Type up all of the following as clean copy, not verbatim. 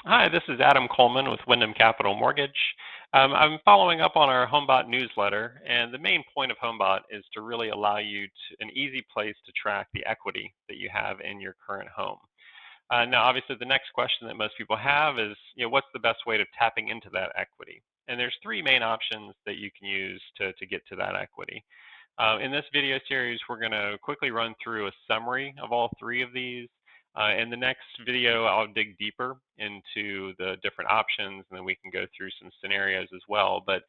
Hi, this is Adam Coleman with Wyndham Capital Mortgage. I'm following up on our HomeBot newsletter, and the main point of HomeBot is to really allow you an easy place to track the equity that you have in your current home. Now, obviously, the next question that most people have is, what's the best way of tapping into that equity? And there's three main options that you can use to get to that equity. In this video series, we're going to quickly run through a summary of all three of these. In the next video, I'll dig deeper into the different options, and then we can go through some scenarios as well. But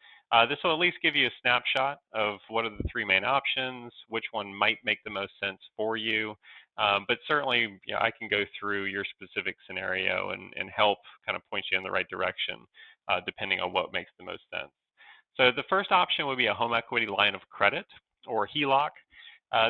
this will at least give you a snapshot of what are the three main options, which one might make the most sense for you. But certainly, I can go through your specific scenario and help kind of point you in the right direction, depending on what makes the most sense. So the first option would be a home equity line of credit, or HELOC.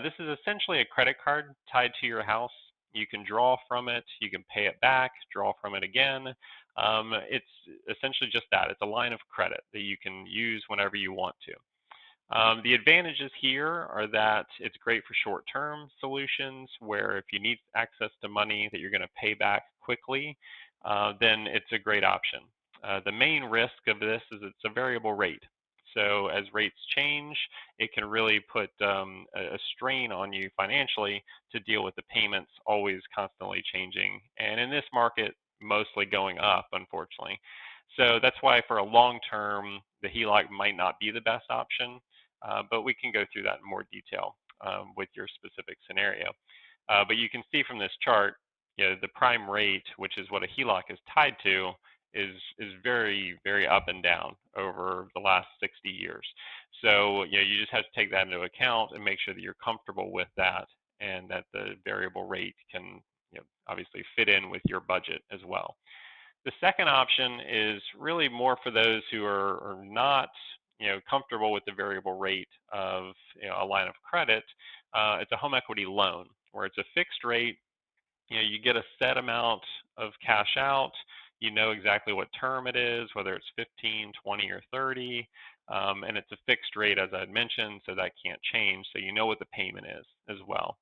This is essentially a credit card tied to your house. You can draw from it, you can pay it back, draw from it again. It's essentially just that. It's a line of credit that you can use whenever you want to. The advantages here are that it's great for short-term solutions where if you need access to money that you're going to pay back quickly, then it's a great option. The main risk of this is it's a variable rate. So as rates change, it can really put a strain on you financially to deal with the payments always constantly changing. And in this market, mostly going up, unfortunately. So that's why for a long term, the HELOC might not be the best option, but we can go through that in more detail with your specific scenario. But you can see from this chart, the prime rate, which is what a HELOC is tied to, is very, very up and down over the last 60 years. So you just have to take that into account and make sure that you're comfortable with that and that the variable rate can obviously fit in with your budget as well. The second option is really more for those who are not comfortable with the variable rate of a line of credit. It's a home equity loan where it's a fixed rate. You get a set amount of cash out. You know exactly what term it is, whether it's 15, 20, or 30. And it's a fixed rate, as I had mentioned, so that can't change. So you know what the payment is as well.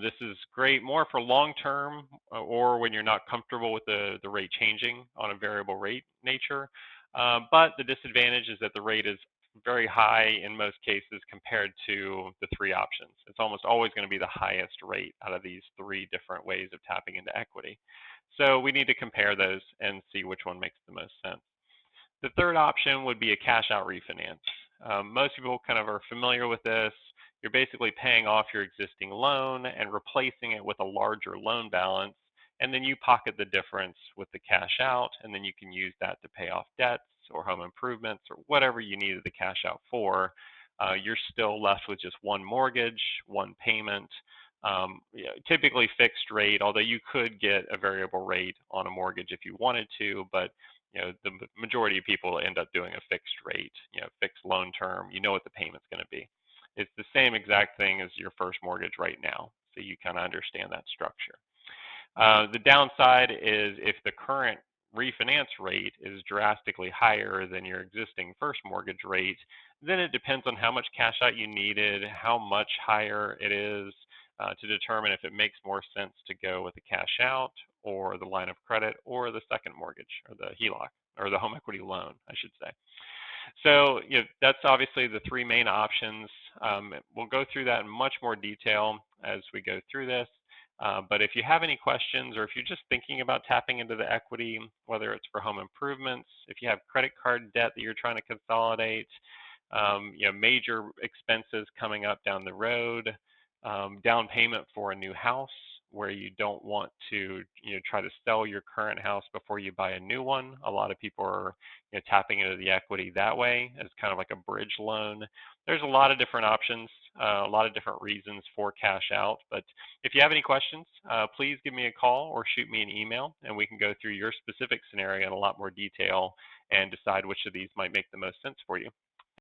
This is great more for long term or when you're not comfortable with the rate changing on a variable rate nature. But the disadvantage is that the rate is very high in most cases compared to the three options. It's almost always going to be the highest rate out of these three different ways of tapping into equity. So we need to compare those and see which one makes the most sense. The third option would be a cash out refinance. Most people kind of are familiar with this. You're basically paying off your existing loan and replacing it with a larger loan balance, and then you pocket the difference with the cash out, and then you can use that to pay off debts or home improvements or whatever you needed the cash out for. You're still left with just one mortgage, one payment, typically fixed rate, although you could get a variable rate on a mortgage if you wanted to, but the majority of people end up doing a fixed rate, fixed loan term. You know what the payment's going to be. It's the same exact thing as your first mortgage right now, so you kind of understand that structure. The downside is if the current refinance rate is drastically higher than your existing first mortgage rate, then it depends on how much cash out you needed, how much higher it is, to determine if it makes more sense to go with the cash out or the line of credit or the second mortgage or the HELOC or the home equity loan, I should say. So that's obviously the three main options. We'll go through that in much more detail as we go through this. But if you have any questions or if you're just thinking about tapping into the equity, whether it's for home improvements, if you have credit card debt that you're trying to consolidate, major expenses coming up down the road, down payment for a new house where you don't want to try to sell your current house before you buy a new one. A lot of people are tapping into the equity that way as kind of like a bridge loan. There's a lot of different options, a lot of different reasons for cash out. But if you have any questions, please give me a call or shoot me an email, and we can go through your specific scenario in a lot more detail and decide which of these might make the most sense for you.